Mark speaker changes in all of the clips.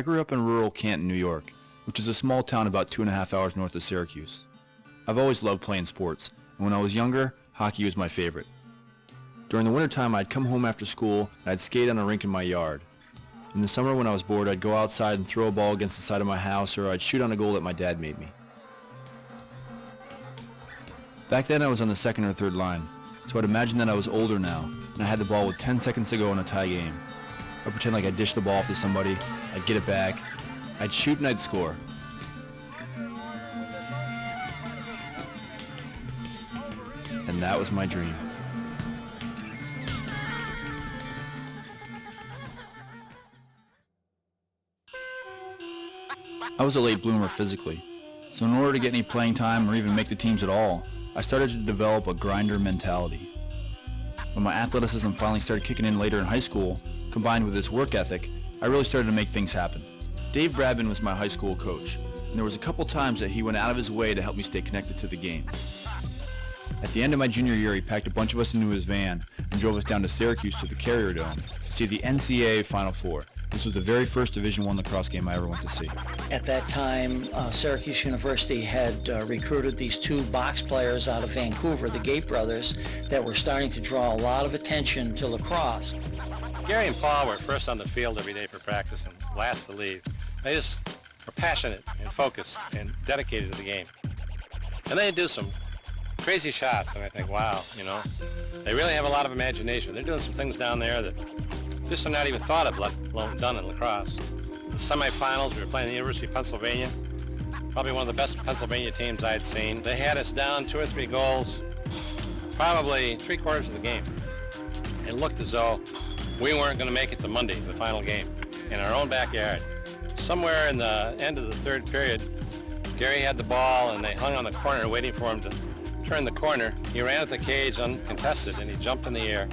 Speaker 1: I grew up in rural Canton, New York, which is a small town about 2.5 hours north of Syracuse. I've always loved playing sports, and when I was younger, hockey was my favorite. During the wintertime, I'd come home after school and I'd skate on a rink in my yard. In the summer when I was bored, I'd go outside and throw a ball against the side of my house, or I'd shoot on a goal that my dad made me. Back then I was on the second or third line, so I'd imagine that I was older now, and I had the ball with 10 seconds to go in a tie game. I'd pretend like I dished the ball off to somebody, I'd get it back, I'd shoot and I'd score. And that was my dream. I was a late bloomer physically, so in order to get any playing time or even make the teams at all, I started to develop a grinder mentality. When my athleticism finally started kicking in later in high school, combined with this work ethic, I really started to make things happen. Dave Bradman was my high school coach, and there was a couple times that he went out of his way to help me stay connected to the game. At the end of my junior year, he packed a bunch of us into his van and drove us down to Syracuse to the Carrier Dome to see the NCAA Final Four. This was the very first Division I lacrosse game I ever went to see.
Speaker 2: At that time, Syracuse University had recruited these two box players out of Vancouver, the Gate brothers, that were starting to draw a lot of attention to lacrosse.
Speaker 3: Gary and Paul were first on the field every day for practice and last to leave. They just were passionate and focused and dedicated to the game. And they do some crazy shots, and I think, wow, you know, they really have a lot of imagination. They're doing some things down there that just are not even thought of, let alone done in lacrosse. The semifinals, we were playing the University of Pennsylvania, probably one of the best Pennsylvania teams I had seen. They had us down 2 or 3 goals, probably 3/4 of the game. It looked as though we weren't going to make it to Monday, the final game, in our own backyard. Somewhere in the end of the third period, Gary had the ball and they hung on the corner waiting for him to turn the corner. He ran at the cage uncontested and he jumped in the air.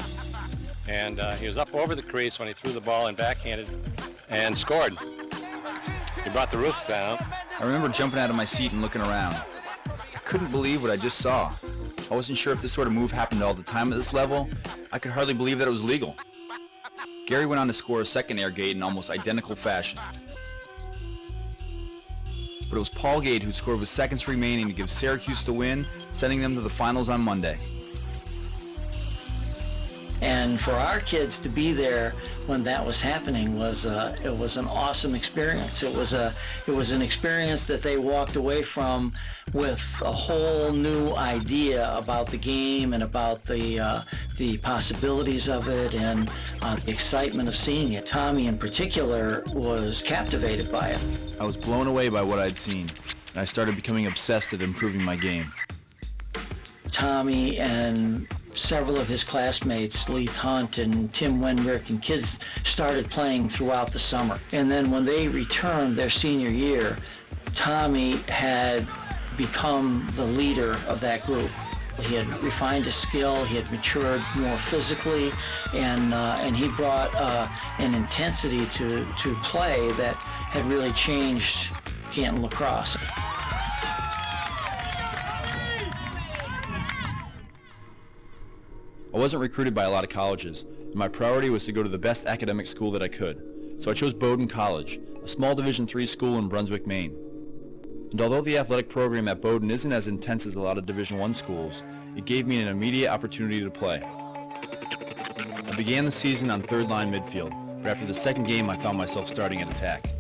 Speaker 3: And he was up over the crease when he threw the ball and backhanded and scored. He brought the roof down.
Speaker 1: I remember jumping out of my seat and looking around. I couldn't believe what I just saw. I wasn't sure if this sort of move happened all the time at this level. I could hardly believe that it was legal. Gary went on to score a second air gate in almost identical fashion. But it was Paul Gate who scored with seconds remaining to give Syracuse the win, sending them to the finals on Monday.
Speaker 2: And for our kids to be there when that was happening was it was an awesome experience. It was an experience that they walked away from with a whole new idea about the game and about the possibilities of it and the excitement of seeing it. Tommy in particular was captivated by it.
Speaker 1: I was blown away by what I'd seen, and I started becoming obsessed at improving my game.
Speaker 2: Tommy and several of his classmates, Leith Hunt and Tim Wenrick, and kids started playing throughout the summer. And then when they returned their senior year, Tommy had become the leader of that group. He had refined his skill, he had matured more physically, and he brought an intensity to play that had really changed Canton lacrosse.
Speaker 1: I wasn't recruited by a lot of colleges, and my priority was to go to the best academic school that I could. So I chose Bowdoin College, a small Division III school in Brunswick, Maine. And although the athletic program at Bowdoin isn't as intense as a lot of Division I schools, it gave me an immediate opportunity to play. I began the season on third line midfield, but after the second game I found myself starting at attack.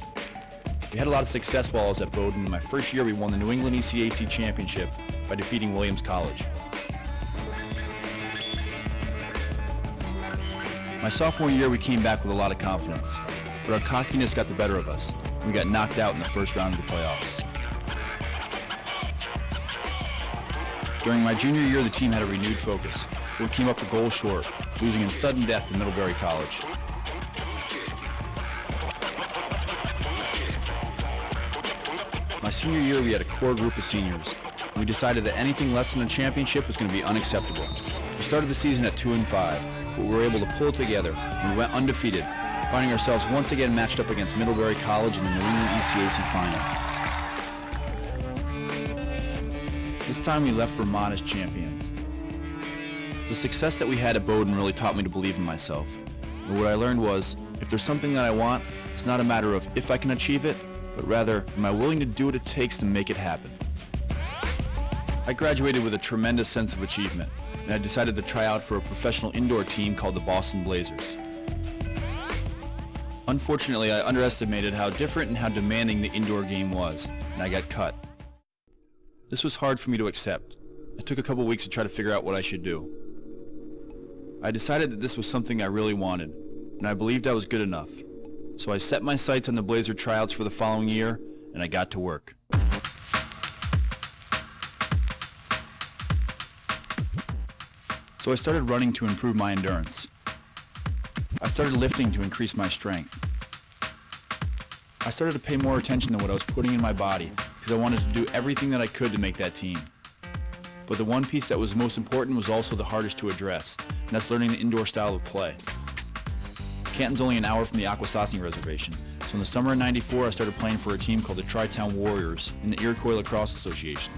Speaker 1: We had a lot of success while I was at Bowdoin. In my first year we won the New England ECAC Championship by defeating Williams College. My sophomore year, we came back with a lot of confidence, but our cockiness got the better of us, and we got knocked out in the first round of the playoffs. During my junior year, the team had a renewed focus, but we came up a goal short, losing in sudden death to Middlebury College. My senior year, we had a core group of seniors, and we decided that anything less than a championship was going to be unacceptable. We started the season at 2-5. But we were able to pull it together, and we went undefeated, finding ourselves once again matched up against Middlebury College in the New England ECAC Finals. This time we left Vermont as champions. The success that we had at Bowdoin really taught me to believe in myself. And what I learned was, if there's something that I want, It's not a matter of if I can achieve it, but rather, am I willing to do what it takes to make it happen? I graduated with a tremendous sense of achievement, and I decided to try out for a professional indoor team called the Boston Blazers. Unfortunately, I underestimated how different and how demanding the indoor game was, and I got cut. This was hard for me to accept. It took a couple weeks to try to figure out what I should do. I decided that this was something I really wanted, and I believed I was good enough. So I set my sights on the Blazer tryouts for the following year, and I got to work. So I started running to improve my endurance. I started lifting to increase my strength. I started to pay more attention to what I was putting in my body because I wanted to do everything that I could to make that team. But the one piece that was most important was also the hardest to address, and that's learning the indoor style of play. Canton's only an hour from the Akwesasne Reservation, so in the summer of '94 I started playing for a team called the Tri-Town Warriors in the Iroquois Lacrosse Association.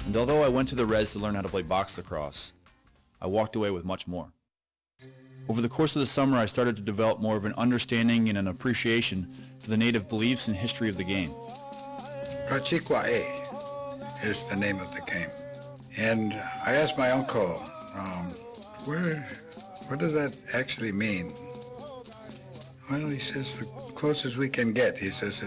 Speaker 1: And although I went to the res to learn how to play box lacrosse, I walked away with much more. Over the course of the summer, I started to develop more of an understanding and an appreciation for the native beliefs and history of the game.
Speaker 4: Kachikwae is the name of the game. And I asked my uncle, what does that actually mean? Well, he says, the closest we can get, he says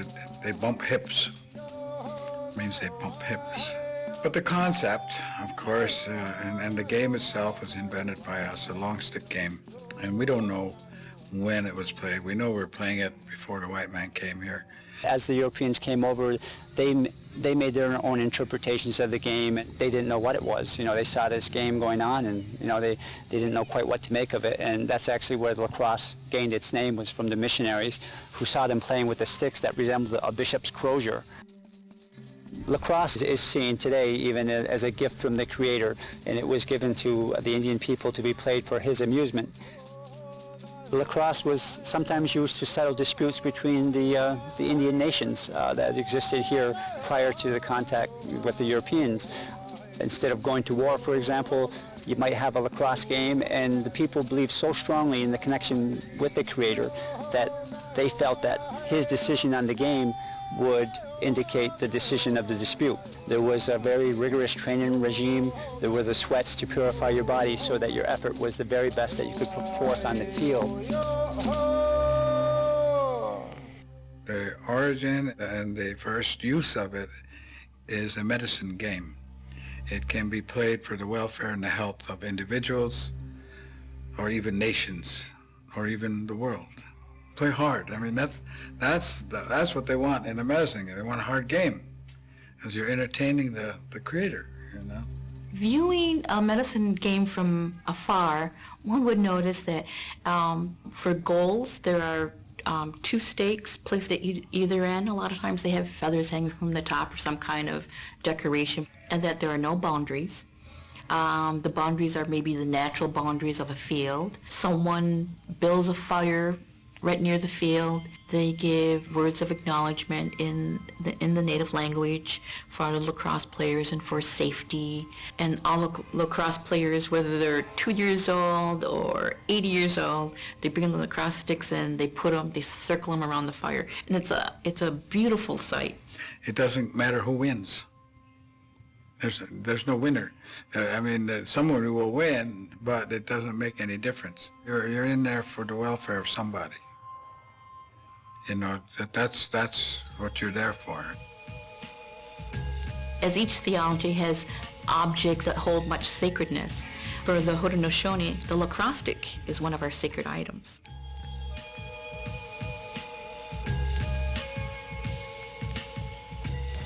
Speaker 4: they bump hips. It means they bump hips. But the concept, of course, and the game itself was invented by us, a long stick game. And we don't know when it was played. We know we're playing it before the white man came here.
Speaker 5: As the Europeans came over, they made their own interpretations of the game. They didn't know what it was. You know, they saw this game going on, and you know, they didn't know quite what to make of it. And that's actually where the lacrosse gained its name, was from the missionaries who saw them playing with the sticks that resembled a bishop's crozier. Lacrosse is seen today even as a gift from the Creator, and it was given to the Indian people to be played for His amusement. Lacrosse was sometimes used to settle disputes between the Indian nations that existed here prior to the contact with the Europeans. Instead of going to war, for example, you might have a lacrosse game, and the people believed so strongly in the connection with the Creator that they felt that His decision on the game would indicate the decision of the dispute. There was a very rigorous training regime. There were the sweats to purify your body so that your effort was the very best that you could put forth on the field.
Speaker 4: The origin and the first use of it is a medicine game. It can be played for the welfare and the health of individuals, or even nations, or even the world. Play hard. I mean, that's what they want in the medicine. They want a hard game, because you're entertaining the Creator, you know.
Speaker 6: Viewing a medicine game from afar, one would notice that for goals, there are two stakes placed at either end. A lot of times they have feathers hanging from the top or some kind of decoration, and that there are no boundaries. The boundaries are maybe the natural boundaries of a field. Someone builds a fire right near the field. They give words of acknowledgement in the native language for the lacrosse players and for safety. And all lacrosse players, whether they're 2 years old or 80 years old, they bring the lacrosse sticks and they circle them around the fire. And it's a beautiful sight.
Speaker 4: It doesn't matter who wins. There's no winner. I mean, someone who will win, but it doesn't make any difference. You're in there for the welfare of somebody. You know, that's what you're there for.
Speaker 6: As each theology has objects that hold much sacredness, for the Haudenosaunee, the lacrosse stick is one of our sacred items.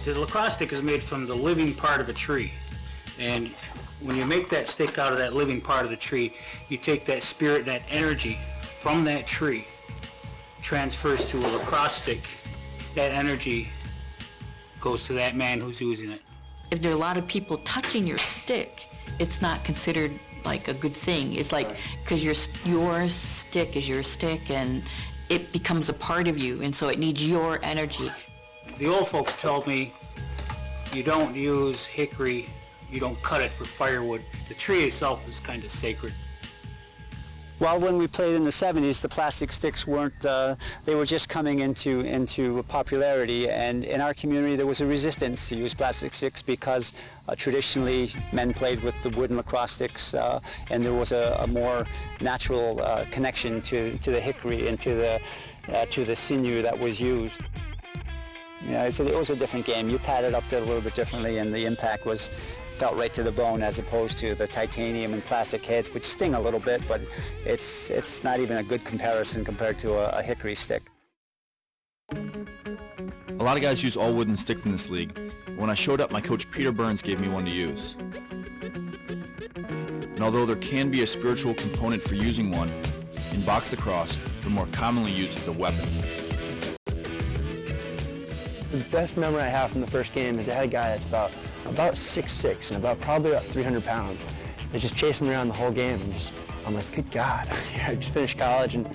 Speaker 7: The lacrosse stick is made from the living part of a tree. And when you make that stick out of that living part of the tree, you take that spirit, that energy from that tree, transfers to a lacrosse stick. That energy goes to that man who's using it.
Speaker 6: If there are a lot of people touching your stick, it's not considered like a good thing. It's like, because your stick is your stick and it becomes a part of you, and so it needs your energy.
Speaker 7: The old folks told me, you don't use hickory, you don't cut it for firewood. The tree itself is kind of sacred.
Speaker 5: Well, when we played in the 70s, the plastic sticks weren't, they were just coming into popularity, and in our community there was a resistance to use plastic sticks because traditionally men played with the wooden lacrosse sticks, and there was a more natural connection to the hickory and to the sinew that was used. Yeah, so it was a different game. You padded up there a little bit differently, and the impact felt right to the bone, as opposed to the titanium and plastic heads, which sting a little bit, but it's not even a good comparison compared to a hickory stick.
Speaker 1: A lot of guys use all wooden sticks in this league. When I showed up, my coach Peter Burns gave me one to use. And although there can be a spiritual component for using one, in box lacrosse, they're more commonly used as a weapon.
Speaker 8: The best memory I have from the first game is I had a guy that's about 6'6" and probably about 300 pounds. They just chased me around the whole game, and I'm like, good God. I just finished college, and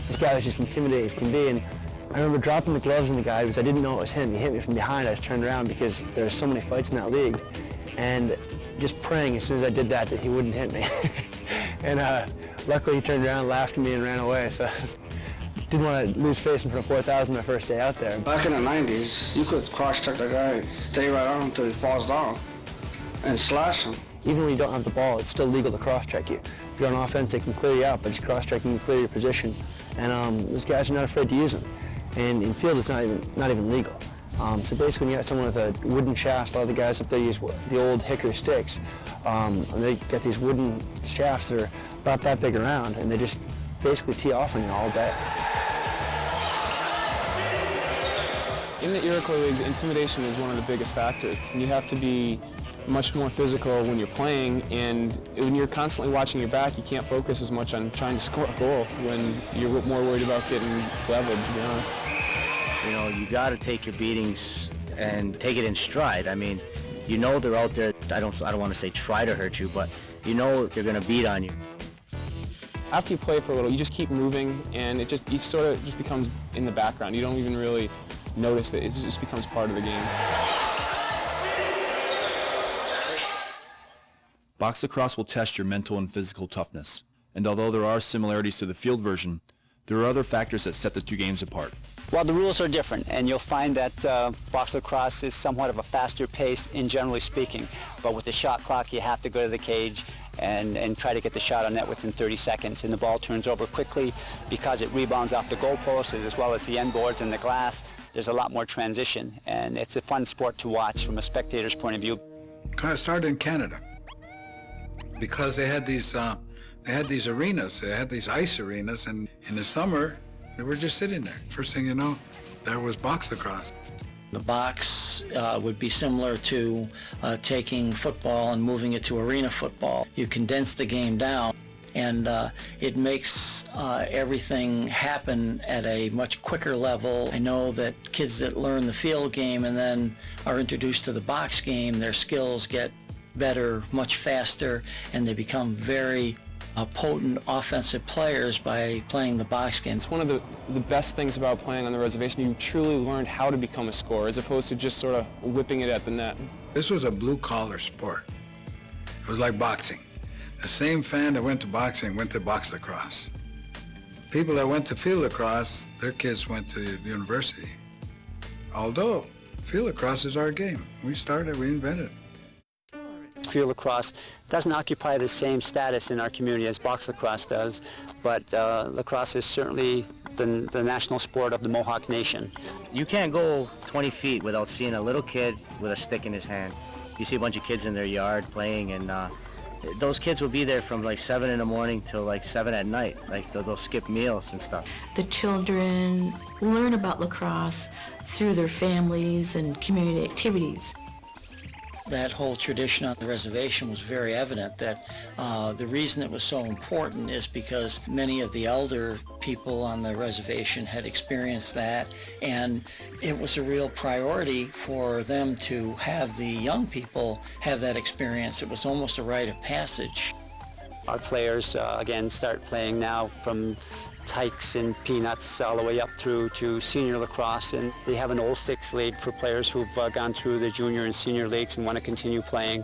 Speaker 8: this guy was just intimidating as can be. And I remember dropping the gloves on the guy because I didn't know it was him. He hit me from behind. I just turned around because there's so many fights in that league, and just praying as soon as I did that he wouldn't hit me. And luckily he turned around, laughed at me, and ran away. So didn't want to lose face in front of 4,000 my first day out there.
Speaker 9: Back in the 90s, you could cross-check the guy, stay right on until he falls down, and slash him.
Speaker 8: Even when you don't have the ball, it's still legal to cross-check you. If you're on offense, they can clear you out, but just cross-checking can clear your position. And those guys are not afraid to use them. And in field, it's not even legal. So basically, when you got someone with a wooden shaft, a lot of the guys up there use the old hickory sticks. And they got these wooden shafts that are about that big around, and they just basically tee off on you all day.
Speaker 10: In the Iroquois League, intimidation is one of the biggest factors. You have to be much more physical when you're playing, and when you're constantly watching your back, you can't focus as much on trying to score a goal when you're more worried about getting leveled, to be honest.
Speaker 11: You know, you got to take your beatings and take it in stride. I mean, you know they're out there. I don't want to say try to hurt you, but you know they're going to beat on you.
Speaker 10: After you play for a little, you just keep moving, and it sort of just becomes in the background. You don't even really notice it. It just becomes part of the game.
Speaker 1: Box lacrosse will test your mental and physical toughness, and although there are similarities to the field version, there are other factors that set the two games apart.
Speaker 5: Well, the rules are different, and you'll find that box lacrosse is somewhat of a faster pace in generally speaking, but with the shot clock you have to go to the cage and try to get the shot on net within 30 seconds, and the ball turns over quickly because it rebounds off the goalposts as well as the end boards and the glass. There's a lot more transition, and it's a fun sport to watch from a spectator's point of view.
Speaker 4: Kind of started in Canada because they had these arenas, they had these ice arenas, and in the summer they were just sitting there. First thing you know, there was box lacrosse.
Speaker 2: The box would be similar to taking football and moving it to arena football. You condense the game down, and it makes everything happen at a much quicker level. I know that kids that learn the field game and then are introduced to the box game, their skills get better much faster, and they become very potent offensive players by playing the box game.
Speaker 10: It's one of the best things about playing on the reservation. You truly learn how to become a scorer as opposed to just sort of whipping it at the net.
Speaker 4: This was a blue-collar sport. It was like boxing. The same fan that went to boxing went to box lacrosse. People that went to field lacrosse, their kids went to university. Although, field lacrosse is our game. We invented it.
Speaker 5: Field lacrosse doesn't occupy the same status in our community as box lacrosse does, but lacrosse is certainly the national sport of the Mohawk Nation.
Speaker 11: You can't go 20 feet without seeing a little kid with a stick in his hand. You see a bunch of kids in their yard playing, and those kids will be there from like 7 in the morning till like 7 at night. Like they'll skip meals and stuff.
Speaker 6: The children learn about lacrosse through their families and community activities.
Speaker 2: That whole tradition on the reservation was very evident that the reason it was so important is because many of the elder people on the reservation had experienced that, and it was a real priority for them to have the young people have that experience. It was almost a rite of passage.
Speaker 5: Our players, again, start playing now from Tykes and Peanuts all the way up through to senior lacrosse, and they have an Old Sticks League for players who've gone through the junior and senior leagues and want to continue playing.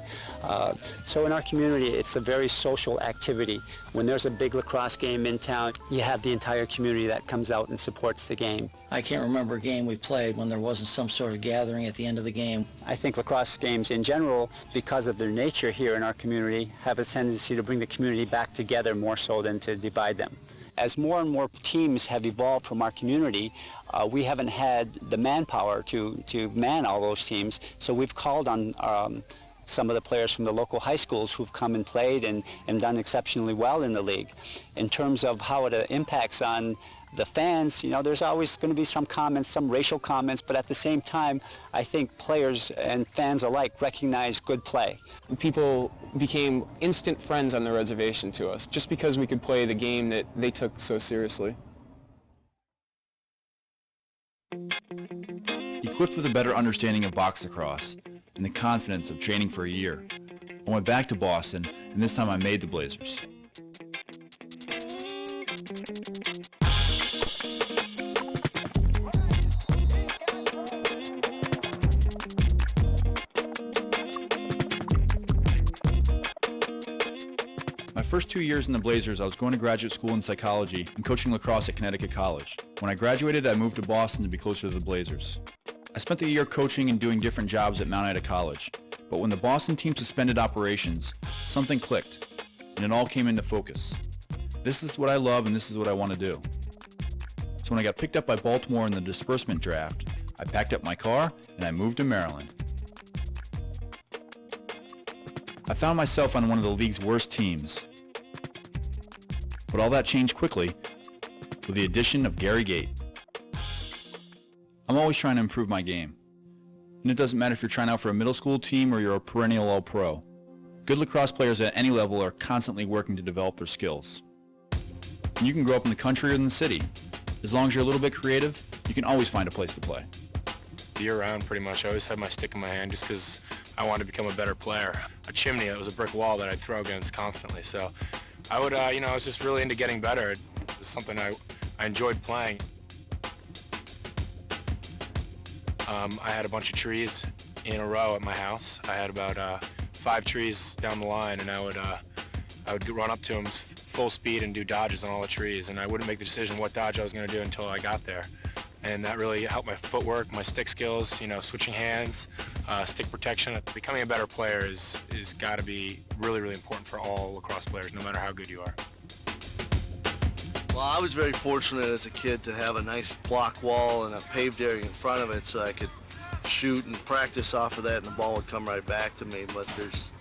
Speaker 5: So in our community, it's a very social activity. When there's a big lacrosse game in town, you have the entire community that comes out and supports the game.
Speaker 2: I can't remember a game we played when there wasn't some sort of gathering at the end of the game.
Speaker 5: I think lacrosse games in general, because of their nature here in our community, have a tendency to bring the community back together more so than to divide them. As more and more teams have evolved from our community, we haven't had the manpower to man all those teams, so we've called on some of the players from the local high schools who've come and played and done exceptionally well in the league. In terms of how it impacts on the fans, you know, there's always going to be some comments, some racial comments, but at the same time, I think players and fans alike recognize good play.
Speaker 10: People became instant friends on the reservation to us, just because we could play the game that they took so seriously.
Speaker 1: Equipped with a better understanding of box lacrosse and the confidence of training for a year, I went back to Boston, and this time I made the Blazers. My first 2 years in the Blazers, I was going to graduate school in psychology and coaching lacrosse at Connecticut College. When I graduated, I moved to Boston to be closer to the Blazers. I spent the year coaching and doing different jobs at Mount Ida College, but when the Boston team suspended operations, something clicked, and it all came into focus. This is what I love and this is what I want to do. So when I got picked up by Baltimore in the disbursement draft, I packed up my car and I moved to Maryland. I found myself on one of the league's worst teams. But all that changed quickly with the addition of Gary Gate. I'm always trying to improve my game. And it doesn't matter if you're trying out for a middle school team or you're a perennial All-Pro. Good lacrosse players at any level are constantly working to develop their skills. And you can grow up in the country or in the city. As long as you're a little bit creative, you can always find a place to play.
Speaker 12: Year-round, pretty much, I always had my stick in my hand just because I wanted to become a better player. A chimney, it was a brick wall that I'd throw against constantly. So I would, I was just really into getting better. It was something I enjoyed playing. I had a bunch of trees in a row at my house. I had about 5 trees down the line, and I would run up to them full speed and do dodges on all the trees, and I wouldn't make the decision what dodge I was going to do until I got there. And that really helped my footwork, my stick skills, switching hands, stick protection. Becoming a better player is got to be really, really important for all lacrosse players, no matter how good you are.
Speaker 13: Well, I was very fortunate as a kid to have a nice block wall and a paved area in front of it so I could shoot and practice off of that and the ball would come right back to me. But there's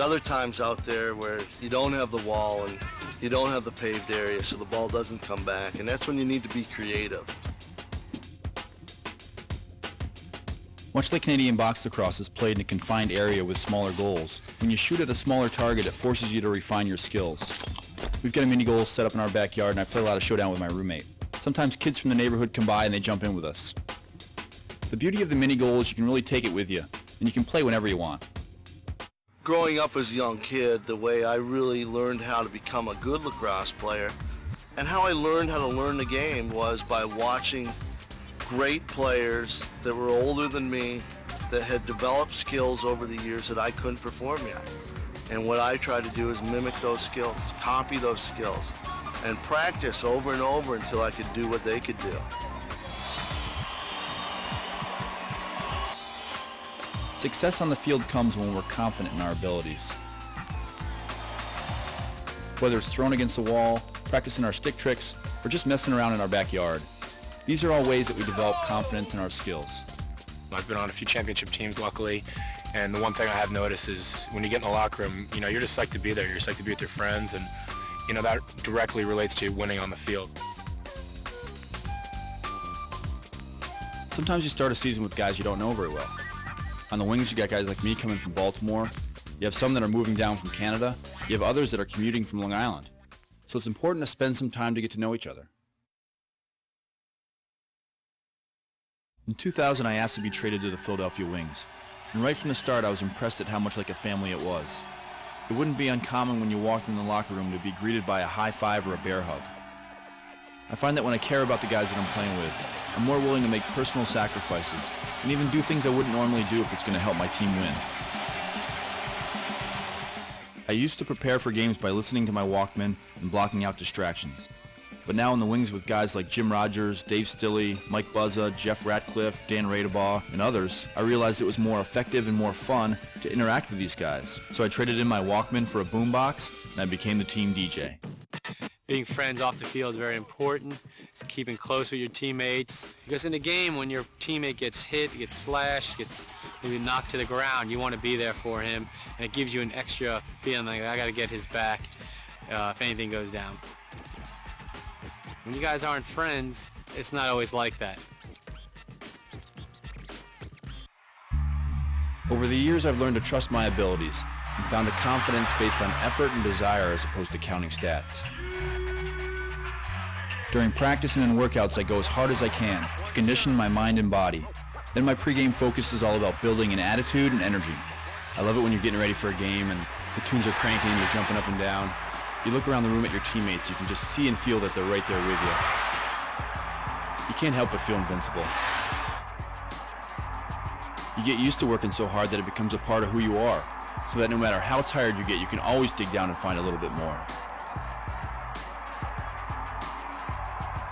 Speaker 13: other times out there where you don't have the wall and you don't have the paved area, so the ball doesn't come back, and that's when you need to be creative.
Speaker 1: Much like Canadian box lacrosse is played in a confined area with smaller goals, when you shoot at a smaller target, it forces you to refine your skills. We've got a mini goal set up in our backyard, and I play a lot of showdown with my roommate. Sometimes kids from the neighborhood come by and they jump in with us. The beauty of the mini goal is you can really take it with you, and you can play whenever you want.
Speaker 13: Growing up as a young kid, the way I really learned how to become a good lacrosse player and how I learned how to learn the game was by watching great players that were older than me that had developed skills over the years that I couldn't perform yet. And what I try to do is mimic those skills, copy those skills, and practice over and over until I could do what they could do.
Speaker 1: Success on the field comes when we're confident in our abilities. Whether it's thrown against the wall, practicing our stick tricks, or just messing around in our backyard, these are all ways that we develop confidence in our skills.
Speaker 12: I've been on a few championship teams, luckily, and the one thing I have noticed is when you get in the locker room, you're just psyched to be there. You're psyched to be with your friends, and that directly relates to winning on the field.
Speaker 1: Sometimes you start a season with guys you don't know very well. On the wings, you got guys like me coming from Baltimore. You have some that are moving down from Canada. You have others that are commuting from Long Island. So it's important to spend some time to get to know each other. In 2000, I asked to be traded to the Philadelphia Wings. And right from the start, I was impressed at how much like a family it was. It wouldn't be uncommon when you walked in the locker room to be greeted by a high five or a bear hug. I find that when I care about the guys that I'm playing with, I'm more willing to make personal sacrifices and even do things I wouldn't normally do if it's going to help my team win. I used to prepare for games by listening to my Walkman and blocking out distractions. But now in the wings with guys like Jim Rogers, Dave Stilley, Mike Buzza, Jeff Ratcliffe, Dan Radebaugh, and others, I realized it was more effective and more fun to interact with these guys. So I traded in my Walkman for a boombox, and I became the team DJ.
Speaker 14: Being friends off the field is very important. It's keeping close with your teammates. Because in a game, when your teammate gets hit, gets slashed, gets maybe knocked to the ground, you want to be there for him, and it gives you an extra feeling like I got to get his back if anything goes down. When you guys aren't friends, it's not always like that.
Speaker 1: Over the years, I've learned to trust my abilities and found a confidence based on effort and desire as opposed to counting stats. During practice and in workouts, I go as hard as I can to condition my mind and body. Then my pregame focus is all about building an attitude and energy. I love it when you're getting ready for a game and the tunes are cranking, you're jumping up and down. You look around the room at your teammates, you can just see and feel that they're right there with you. You can't help but feel invincible. You get used to working so hard that it becomes a part of who you are, so that no matter how tired you get, you can always dig down and find a little bit more.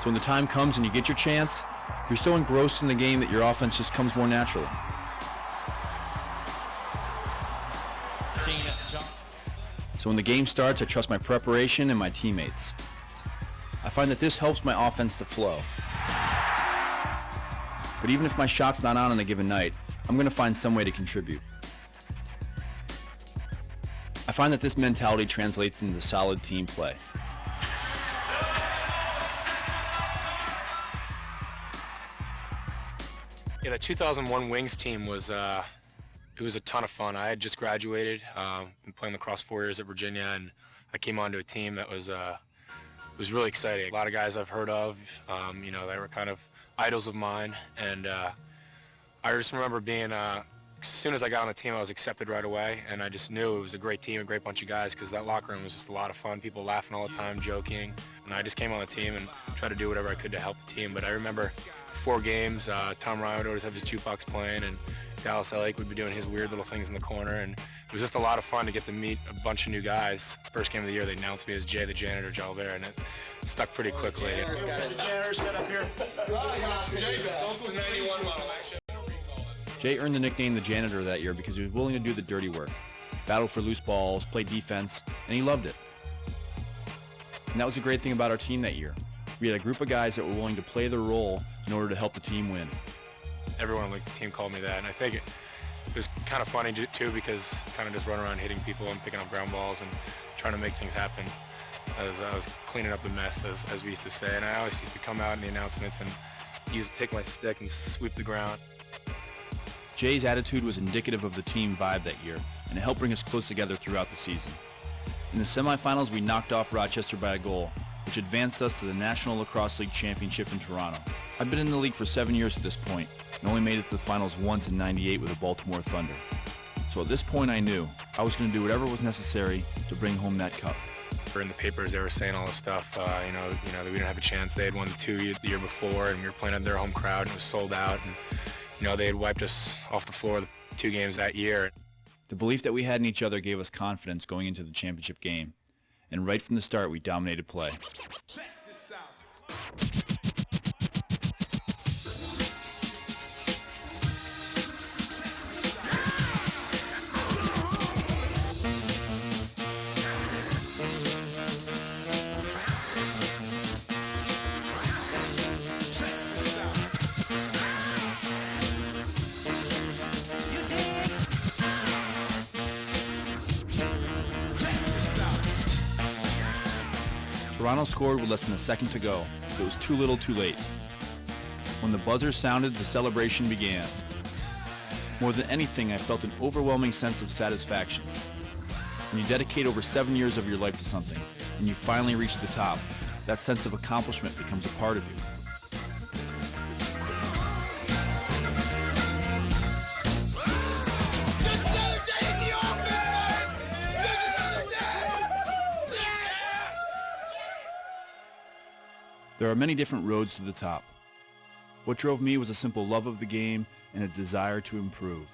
Speaker 1: So when the time comes and you get your chance, you're so engrossed in the game that your offense just comes more naturally. So when the game starts, I trust my preparation and my teammates. I find that this helps my offense to flow. But even if my shot's not on a given night, I'm going to find some way to contribute. I find that this mentality translates into solid team play.
Speaker 12: Yeah, the 2001 Wings team was it was a ton of fun. I had just graduated, been playing lacrosse 4 years at Virginia, and I came onto a team that was really exciting. A lot of guys I've heard of, you know, they were kind of idols of mine, and I just remember being, as soon as I got on the team, I was accepted right away, and I just knew it was a great team, a great bunch of guys, because that locker room was just a lot of fun, people laughing all the time, joking, and I just came on the team and tried to do whatever I could to help the team. But I remember 4 games, Tom Ryan would always have his jukebox playing, and Dallas Lake would be doing his weird little things in the corner, and it was just a lot of fun to get to meet a bunch of new guys. First game of the year, they announced me as Jay the Janitor Jalbert, and it stuck pretty quickly.
Speaker 1: Jay earned the nickname the Janitor that year because he was willing to do the dirty work, battle for loose balls, play defense, and he loved it. And that was a great thing about our team that year. We had a group of guys that were willing to play their role in order to help the team win.
Speaker 12: Everyone on the team called me that, and I think it was kind of funny too, because kind of just running around hitting people and picking up ground balls and trying to make things happen as I was cleaning up the mess, as we used to say. And I always used to come out in the announcements and take my stick and sweep the ground.
Speaker 1: Jay's attitude was indicative of the team vibe that year, and it helped bring us close together throughout the season. In the semifinals, we knocked off Rochester by a goal, which advanced us to the National Lacrosse League Championship in Toronto. I've been in the league for 7 years at this point, and only made it to the finals once in '98 with the Baltimore Thunder. So at this point I knew I was going to do whatever was necessary to bring home that cup.
Speaker 12: In the papers they were saying all this stuff, you know that we didn't have a chance. They had won the 2 the year before, and we were playing at their home crowd, and it was sold out, and you know they had wiped us off the floor the 2 games that year.
Speaker 1: The belief that we had in each other gave us confidence going into the championship game, and right from the start we dominated play. Toronto scored with less than a second to go. It was too little too late. When the buzzer sounded, the celebration began. More than anything, I felt an overwhelming sense of satisfaction. When you dedicate over 7 years of your life to something, and you finally reach the top, that sense of accomplishment becomes a part of you. There are many different roads to the top. What drove me was a simple love of the game and a desire to improve.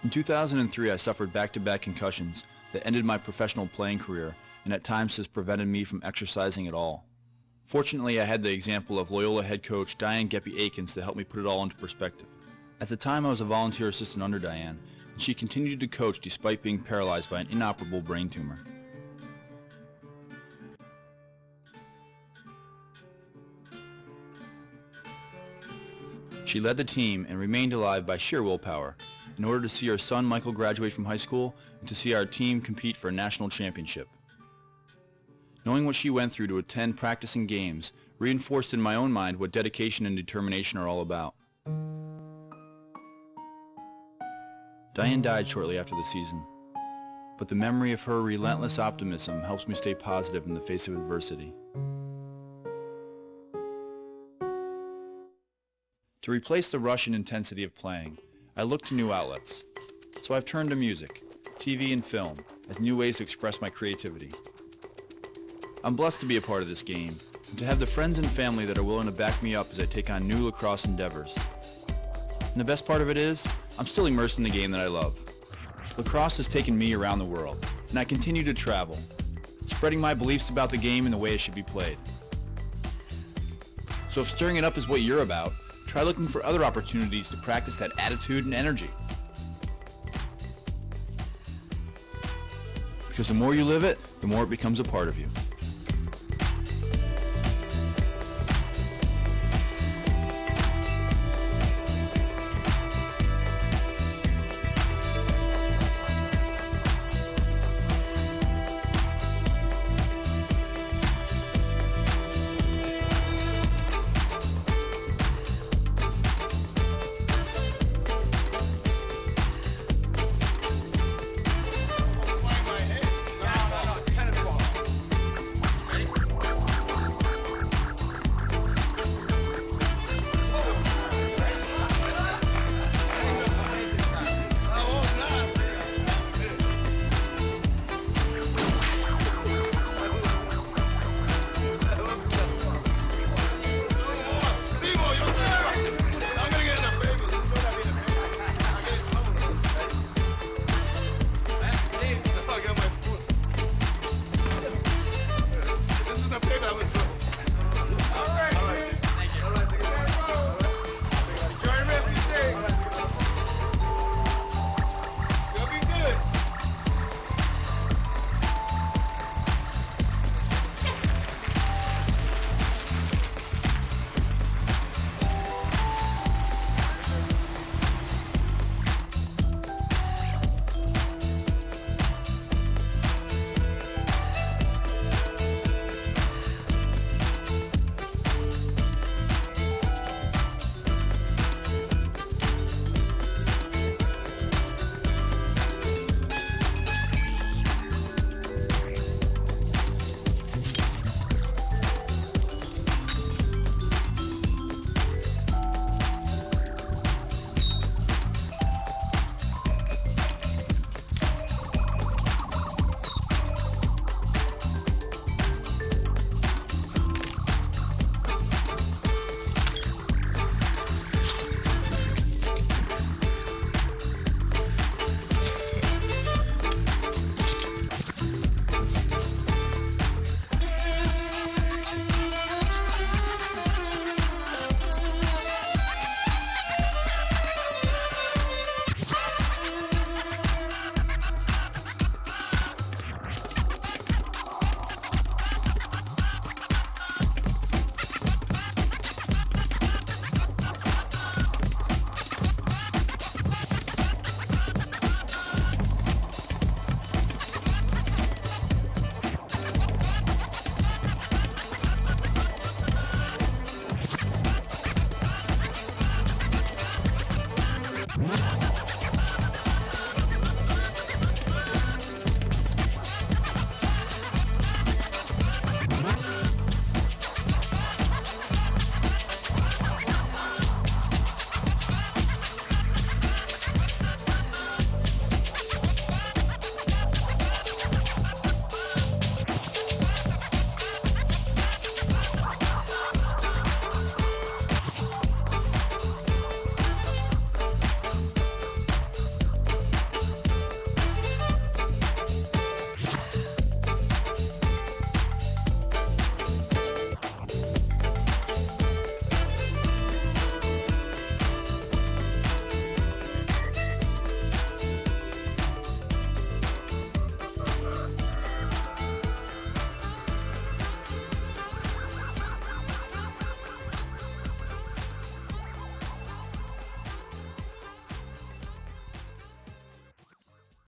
Speaker 1: In 2003, I suffered back-to-back concussions that ended my professional playing career and at times has prevented me from exercising at all. Fortunately, I had the example of Loyola head coach Diane Geppy-Akins to help me put it all into perspective. At the time, I was a volunteer assistant under Diane, and she continued to coach despite being paralyzed by an inoperable brain tumor. She led the team and remained alive by sheer willpower in order to see our son Michael graduate from high school and to see our team compete for a national championship. Knowing what she went through to attend practice and games reinforced in my own mind what dedication and determination are all about. Diane died shortly after the season, but the memory of her relentless optimism helps me stay positive in the face of adversity. To replace the rush and intensity of playing, I look to new outlets. So I've turned to music, TV, and film as new ways to express my creativity. I'm blessed to be a part of this game and to have the friends and family that are willing to back me up as I take on new lacrosse endeavors. And the best part of it is, I'm still immersed in the game that I love. Lacrosse has taken me around the world, and I continue to travel, spreading my beliefs about the game and the way it should be played. So if stirring it up is what you're about, try looking for other opportunities to practice that attitude and energy. Because the more you live it, the more it becomes a part of you.